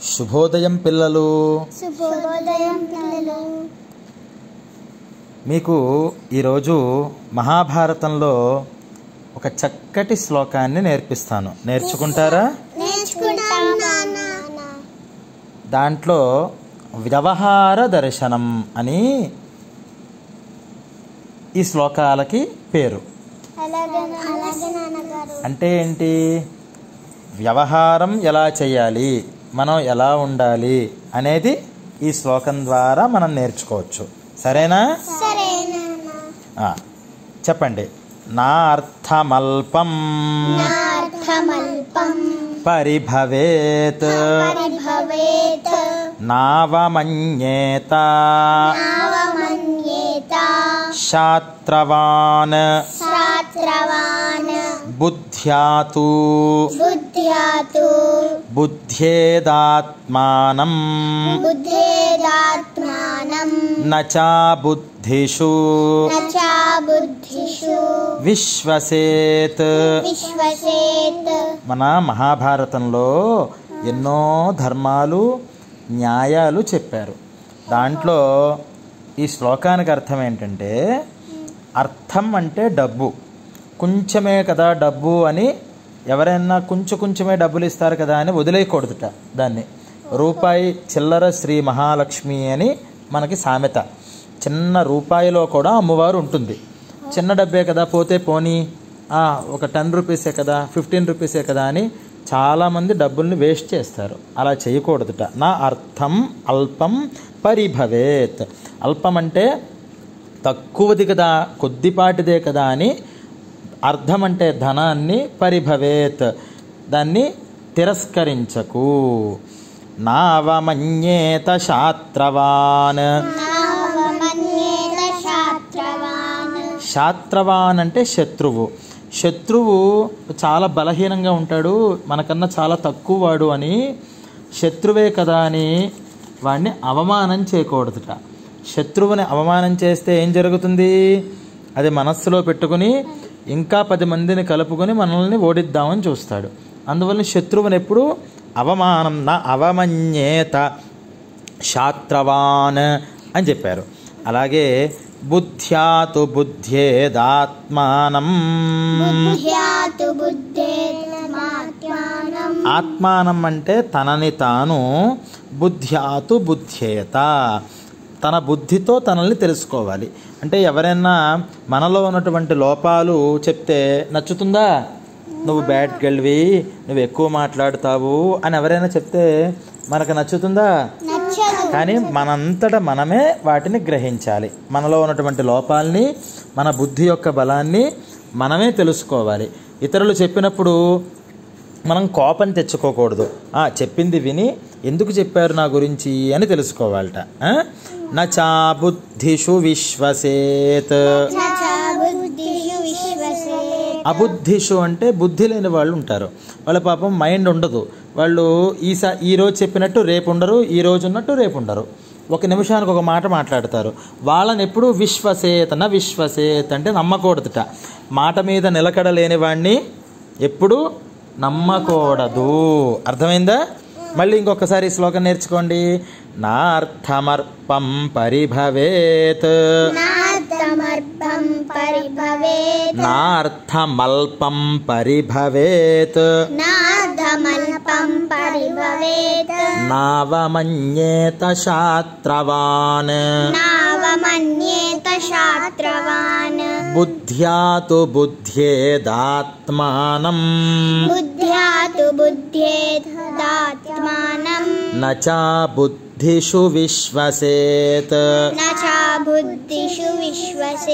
శుభోదయం పిల్లలు. శుభోదయం పిల్లలు. మీకు ఈరోజు మహాభారతంలో ఒక చక్కటి శ్లోకాన్ని నేర్పిస్తాను. నేర్చుకుంటారా? నేర్చుకుంటాం నాన్న. దాంట్లో వ్యవహార దర్శనం అని ఈ శ్లోకాలకి పేరు. అలాగే నాన్నగారు. అంటే ఏంటి? వ్యవహారం ఎలా చేయాలి, మనం ఎలా ఉండాలి అనేది ఈ శ్లోకం ద్వారా మనం నేర్చుకోవచ్చు. సరేనా? సరేనా. చెప్పండి. నా అర్థమల్పం పరిభవేత్ నావమన్యేత శాత్రవాన్ బుద్ధ్యాతు బుద్ధ్యేదాత్మానం నచా బుద్ధిషు విశ్వసేత్. మన మహాభారతంలో ఎన్నో ధర్మాలు న్యాయాలు చెప్పారు. దాంట్లో ఈ శ్లోకానికి అర్థం ఏంటంటే, అర్థం అంటే డబ్బు. కొంచెమే కదా డబ్బు అని ఎవరైనా కొంచెమే డబ్బులు ఇస్తారు కదా అని వదిలేయకూడదుట. దాన్ని రూపాయి చిల్లర శ్రీ మహాలక్ష్మి అని మనకి సామెత. చిన్న రూపాయిలో కూడా అమ్మవారు ఉంటుంది. చిన్న డబ్బే కదా, పోతే పోనీ, ఒక 10 రూపీసే కదా, 15 రూపీసే కదా అని చాలామంది డబ్బుల్ని వేస్ట్ చేస్తారు. అలా చేయకూడదుట. నా అర్థం అల్పం పరిభవేత్. అల్పం అంటే తక్కువది కదా, కొద్దిపాటిదే కదా అని అర్థం అంటే ధనాన్ని, పరిభవేత్ దాన్ని తిరస్కరించకు. నావమన్యేత శాత్రవాన్. శాత్రవాన్ అంటే శత్రువు. శత్రువు చాలా బలహీనంగా ఉంటాడు, మనకన్నా చాలా తక్కువ వాడు అని శత్రువే కదా అని వాడిని అవమానం చేయకూడదుట. శత్రువుని అవమానం చేస్తే ఏం జరుగుతుంది? అది మనస్సులో పెట్టుకుని ఇంకా 10 మందిని కలుపుకొని మనల్ని ఓడిద్దామని చూస్తాడు. అందువల్ల శత్రువుని ఎప్పుడు అవమానం. నా అవమన్యేత శాత్రవాన్ అని చెప్పారు. అలాగే బుద్ధ్యాతు బుద్ధ్యేదాత్మానం. ఆత్మానం అంటే తనని తాను, బుద్ధ్యాతు బుద్ధ్యేత తన బుద్ధితో తనల్ని తెలుసుకోవాలి. అంటే ఎవరైనా మనలో ఉన్నటువంటి లోపాలు చెప్తే నచ్చుతుందా? నువ్వు బ్యాడ్ గర్ల్వి, నువ్వు ఎక్కువ మాట్లాడుతావు అని ఎవరైనా చెప్తే మనకు నచ్చుతుందా? కానీ మనంతటా మనమే వాటిని గ్రహించాలి. మనలో ఉన్నటువంటి లోపాలని, మన బుద్ధి యొక్క బలాన్ని మనమే తెలుసుకోవాలి. ఇతరులు చెప్పినప్పుడు మనం కోపం తెచ్చుకోకూడదు. చెప్పింది విని ఎందుకు చెప్పారు నా గురించి అని తెలుసుకోవాలట. నచా బుద్ధిషు విశ్వసేత్. అబుద్ధిషు అంటే బుద్ధి లేని వాళ్ళు ఉంటారు. వాళ్ళ పాపం మైండ్ ఉండదు. వాళ్ళు ఈరోజు చెప్పినట్టు రేపు ఉండరు, ఈ రోజు ఉన్నట్టు రేపు ఉండరు. ఒక నిమిషానికి ఒక మాట మాట్లాడతారు. వాళ్ళని ఎప్పుడు విశ్వసేత్ అంటే నమ్మకూడదుట. మాట మీద నిలకడ లేని వాడిని ఎప్పుడు నమ్మకూడదు. అర్థమైందా? మళ్ళీ ఇంకొకసారి ఈ శ్లోకం నేర్చుకోండి. నా అర్థమర్పం పరిభవేత్. నా అర్థమల్పం పరిభవేత్. నావమన్యేత శాత్రవాన్. బుద్ధ్యాతు బుద్ధ్యేదాత్మానం. నచా బుద్ధిషు విశ్వసేత్.